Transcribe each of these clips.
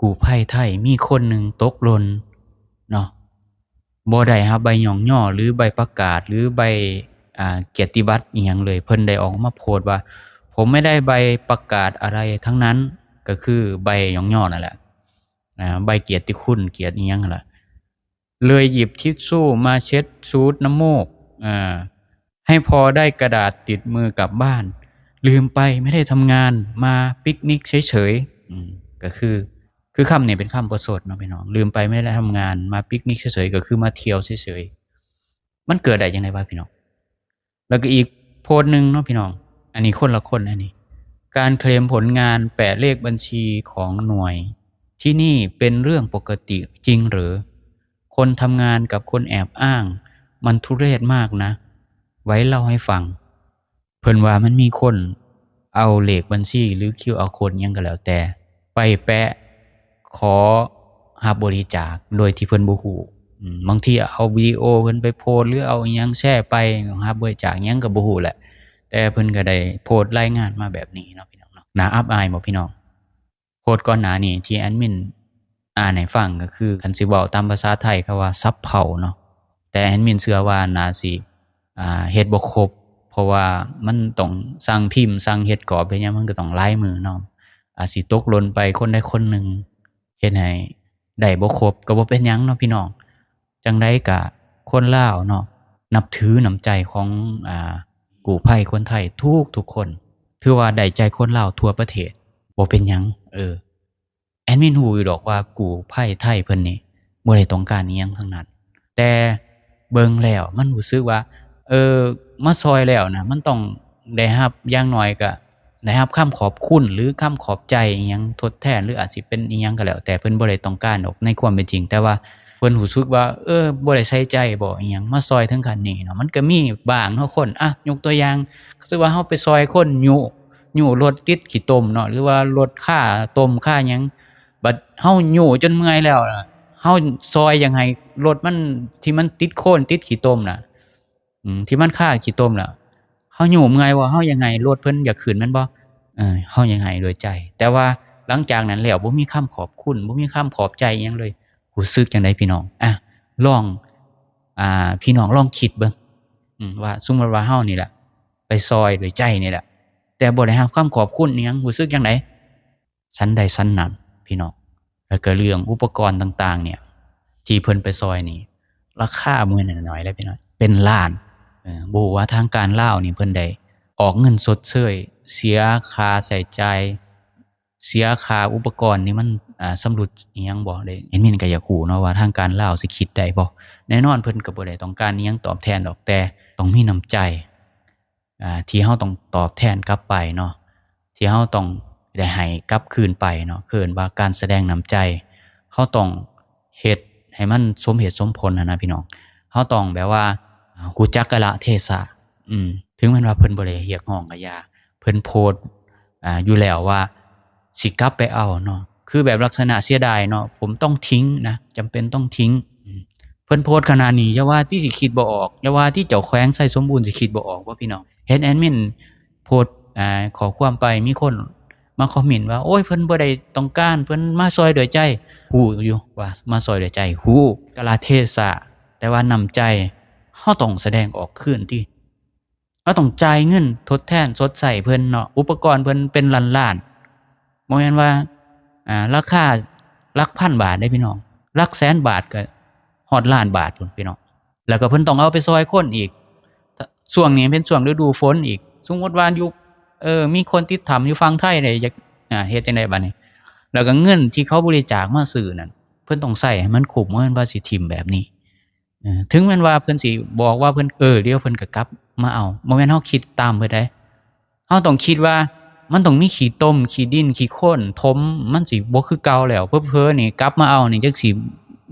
กู้ภัยไทยมีคนหนึ่งตกหล่นเนาะบ่ได้รับใบย่องย่อหรือใบประกาศหรือใบเกียรติบัตรอิหยังเลยเพิ่นได้ออกมาโพสต์ว่าผมไม่ได้ใบประกาศอะไรทั้งนั้นก็คือใบย่องย่อนั่นแหละใบเกียรติคุณเกียรติอิหยังนั่นล่ะเลยหยิบทิชชู่มาเช็ดซูดน้ำมูกให้พอได้กระดาษติดมือกลับบ้านลืมไปไม่ได้ทำงานมาปิกนิกเฉยๆก็คือคำนี้เป็นคำประสดเนาะพี่น้องลืมไปไม่ได้ทำงานมาปิกนิกเฉยๆก็คือมาเที่ยวเฉยๆมันเกิดได้ยังไงวะพี่น้องแล้วก็อีกโพสต์นึงเนาะพี่น้องอันนี้คนละคนอันนี้การเคลมผลงานแปะเลขบัญชีของหน่วยที่นี่เป็นเรื่องปกติจริงหรือคนทำงานกับคนแอบอ้างมันทุเรศมากนะไว้เล่าให้ฟังเพิ่นว่ามันมีคนเอาเลขบัญชีหรือ QR code หยังก็แล้วแต่ไปแปะขอรับบริจาคโดยที่เพิ่นบ่ฮู้บางทีเอาวิดีโอเพิ่นไปโพสต์หรือเอาอิหยังแชร์ไปรับบริจาคหยังก็บ่ฮู้แหละแต่เพิ่นก็ได้โพสต์รายงานมาแบบนี้เนาะพี่น้องเนาะน่าอับอายบ่พี่น้องโพสต์ก่อนหน้านี้ที่แอดมินอ่านให้ฟังก็คือคันสิเว้าตามภาษาไทยเขาว่าซับเผาเนาะแต่แอดมินเชื่อว่าน่าสิเฮ็ดบ่ครบเพราะว่ามันต้องสั่งพิมพ์สั่งเฮ็ดกรอบเฮ็ดหยังมันก็ต้องลายมือเนาะอาจสิตกหล่นไปคนใดคนหนึ่งเฮ็ดให้ได้บ่ครบก็บ่เป็นหยังเนาะพี่น้องจังได๋ก็คนลาวเนาะนับถือน้ำใจของกู้ภัยคนไทยทุกคนถือว่าได้ใจคนลาวทั่วประเทศบ่เป็นหยังแอดมินฮู้อยู่ดอกว่ากู้ภัยไทยเพิ่นนี่บ่ได้ต้องการอิหยังทั้งนั้นแต่เบิ่งแล้วมันรู้สึกว่ามาซอยแล้วนะมันต้องได้รับอย่างน้อยก็ได้รับคำขอบคุณหรือคำขอบใจอิหยังทดแทนหรืออาจสิเป็นอิหยังก็แล้วแต่เพิ่นบ่ได้ต้องการดอกในความเป็นจริงแต่ว่าเพิ่นรู้สึกว่าบ่ได้ใส่ใจบ่อิหยังมาซอยถึงขั้นนี้เนาะมันก็มีบ้างเนาะคนยกตัวอย่างคือว่าเฮาไปซอยคนยุรถติดขี้ตมเนาะหรือว่ารถค่าต้มค่าหยังบัดเฮายุจนเมื่อยแล้วเฮาซอยยังให้รถมันที่มันติดโคลนติดขี้ตมน่ะที่มันค่าขี้ตมน่ะเฮายุเมื่อยบ่เฮายังให้รถเพิ่นอยากขึ้นแม่นบ่เฮายังให้โดยใจแต่ว่าหลังจากนั้นแล้วบ่มีคำขอบคุณบ่มีคำขอบใจอิหยังเลยรู้สึกจังได๋พี่น้องลองพี่น้องลองคิดเบิ่งว่าสมมุติว่าเฮานี่แหละไปซอยด้วยใจนี่แหละแต่บ่ได้รับคำขอบคุณอิหยังรู้สึกจังได๋ฉันใดฉันนั้นพี่น้องแล้วก็เรื่องอุปกรณ์ต่างๆเนี่ยที่เพิ่นไปซอยนี่ราคาบ่แม่นน้อยๆเด้พี่น้องเป็นล้านบ่ฮู้ว่าทางการลาวนี่เพิ่นได้ออกเงินชดเชยเสียค่าใช้จ่ายเสียค่าอุปกรณ์นี่มันสำรุดอิหยังบ่ได้แอดมินก็อยากรู้เนาะว่าทางการลาวสิคิดได้บ่แน่นอนเพิ่นก็บ่ได้ต้องการอิหยังตอบแทนดอกแต่ต้องมีน้ำใจที่เฮาต้องตอบแทนกลับไปเนาะที่เฮาต้องได้ให้กลับคืนไปเนาะคือว่าการแสดงน้ำใจเฮาต้องเฮ็ดให้มันสมเหตุสมผลนะพี่น้องเฮาต้องแบบว่ารู้จักกาลเทศะถึงแม้ว่าเพิ่นบ่ได้เรียกร้องก็อย่าเพิ่นโพสต์อยู่แล้วว่าสิกลับไปเอาเนาะคือแบบลักษณะเสียดายเนาะผมต้องทิ้งนะจำเป็นต้องทิ้งเพิ่นโพสต์ขนาดนี้อย่าว่าที่สิคิดบ่ออกอย่าว่าที่เจ้าแขวงไสสมบูรณ์สิคิดบ่ออกว่าพี่น้องเห็นแอดมินโพสต์ข้อความไปมีคนมาคอมเมนต์ว่าโอ๊ยเพิ่นบ่ได้ต้องการเพิ่นมาซอยด้วยใจฮู้อยู่ว่ามาซอยด้วยใจฮู้กาลเทศะแต่ว่าน้ำใจเฮาต้องแสดงออกคืนติเราต้องจ่ายเงินทดแทนชดใช้เพิ่นเนาะอุปกรณ์เพิ่นเป็นล้านๆบ่แม่นว่าราคาหลักพันบาทเด้พี่น้องหลักแสนบาทก็ฮอดล้านบาทพุ่นพี่น้องแล้วก็เพิ่นต้องเอาไปซอยคนอีกช่วงนี้เป็นช่วงฤดูฝนอีกสมมุติว่าอยู่มีคนติดถ้ำอยู่ฝั่งไทยได้อยากเฮ็ดจังได๋บัดนี้แล้วก็เงินที่เขาบริจาคมาซื้อนั่นเพิ่นต้องใช้ให้มันคุ้มบ่แม่นว่าสิถิ้มแบบนี้ถึงแม้นว่าเพิ่นสิบอกว่าเพิ่นเดี๋ยวเพิ่นก็กลับมาเอาบ่แม่นเฮาคิดตามเพิ่นได้เฮาต้องคิดว่ามันต้องมีขี้ต้มขี้ดินขี้โคลนถมมันสิบ่คือเก่าแล้วเผลอๆนี่กลับมาเอานี่จักสิ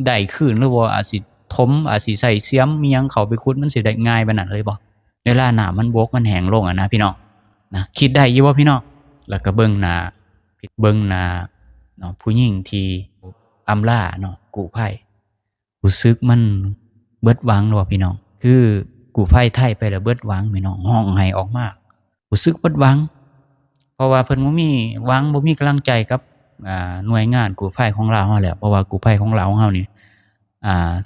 ได้คืนหรือบ่อาจสิถมอาจสิใช้เสียมอิหยังเข้าไปขุดมันสิได้ง่ายปานนั้นเลยบ่เวลาน้ำมันบกมันแห้งลงนะพี่น้องนะคิดได้อยู่บ่พี่น้องแล้วก็เบิ่งหน้าเนาะผู้หญิงที่อำลาเนาะกู้ภัยรู้สึกมันเบิดหวังแล้วพี่น้องคือกู้ภัยไทยไปแล้วเบิดหวังพี่น้องร้องไห้ออกมารู้สึกเบิดหวังเพราะว่าเพิ่นบ่มีหวังบ่มีกำลังใจกับ หน่วยงานกู้ภัยของลาวเฮาแหละเพราะว่ากู้ภัยของลาวเฮานี่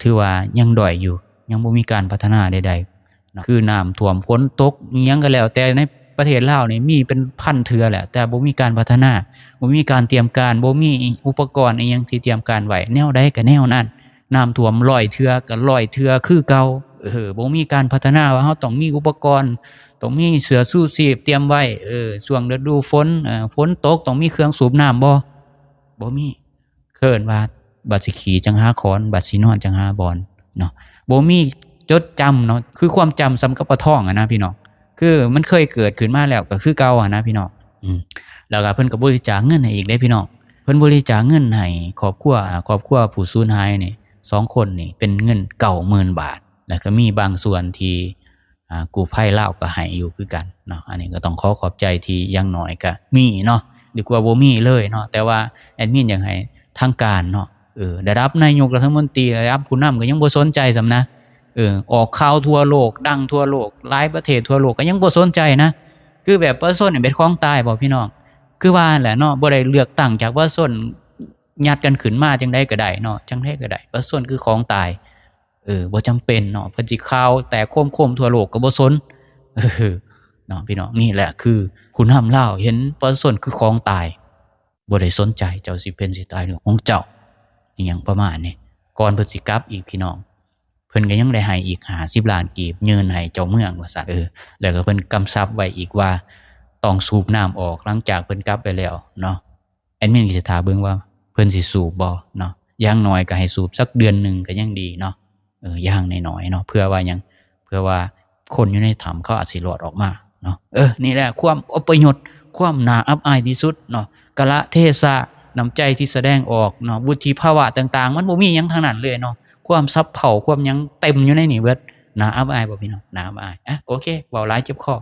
ถือว่ายังด้อยอยู่ยังบ่มีการพัฒนาใดๆเนาะคือน้ำท่วมฝนตกอิหยังก็แล้วแต่ในประเทศลาวนี่มีเป็นพันเทื่อแหละแต่บ่มีการพัฒนาบ่มีการเตรียมการบ่มีอุปกรณ์อิหยังที่เตรียมการไว้แนวใดก็แนวนั้นน้ำท่วม100เทื่อก็100เทื่อคือเก่าบ่มีการพัฒนาว่าเราต้องมีอุปกรณ์ต้องมีเสื้อชูชีพเตรียมไว้ช่วงฤดูฝนฝนตกต้องมีเครื่องสูบน้ำบ่มีเคิ้นว่าบัดสิขี่จังหาค้อนบัดสินอนจังหาบอนเนาะบ่มีจดจำเนาะคือความจำส่ำกับปลาทองอะนะพี่น้องคือมันเคยเกิดขึ้นมาแล้วก็คือเก่าอะนะพี่น้องแล้วก็เพิ่นก็บริจาคเงินให้อีกเด้พี่น้องเพิ่นบริจาคเงินให้ครอบครัวผู้สูญหายนี่2คนนี่เป็นเงิน 90,000 บาทแล้วก็มีบางส่วนที่กู้ภัยลาวก็ให้อยู่คือกันเนาะอันนี้ก็ต้องขอบใจที่อย่างน้อยก็มีเนาะดีกว่าบ่มีเลยเนาะแต่ว่าแอดมินอยากให้ทางการเนาะระดับนายกรัฐมนตรีระดับผู้นำก็ยังบ่สนใจส่ำนะออกข่าวทั่วโลกดังทั่วโลกหลายประเทศทั่วโลกก็ยังบ่สนใจนะคือแบบประชาชนนี่เป็นของตายบ่พี่น้องคือว่าแหละเนาะบ่ได้เลือกตั้งจากประชาชนยัดกันขึ้นมาจังได๋ก็ได้เนาะจังได๋ก็ได้ประชาชนคือของตายบ่จำเป็นเนาะเพิ่นสิข่าวแต่โคมๆทั่วโลกก็บ่สนเนาะพี่น้องนี่แหละคือผู้นำลาวเห็นประชาชนคือของตายบ่ได้สนใจเจ้าสิเป็นสิตายเรื่องของเจ้าอิหยังประมาณนี้ก่อนเพิ่นสิกลับอีกพี่น้องเพิ่นก็ยังได้ให้อีก50ล้านกีบยื่นให้เจ้าเมืองว่าซั่นแล้วก็เพิ่นกำชับไว้อีกว่าต้องสูบน้ำออกหลังจากเพิ่นกลับไปแล้วเนาะแอดมินก็สิท่าเบิ่งว่าเพิ่นสิสูบบ่เนาะอย่างน้อยก็ให้สูบสักเดือนนึงก็ยังดีเนาะอย่างน้อยๆเนาะเพื่อว่าหยังเพื่อว่าคนอยู่ในถ้ำเขาอาจสิรอดออกมาเนาะนี่แหละความอัปยศความน่าอับอายที่สุดเนาะกะเทศะน้ำใจที่แสดงออกเนาะวุฒิภาวะต่างๆมันบ่มีหยังทั้งนั้นเลยเนาะความซับเผาความหยังเต็มอยู่ในนี่เบิดน่าอับอายบ่พี่น้องน่าอับอายโอเคเว้าหลายเจ็บคอ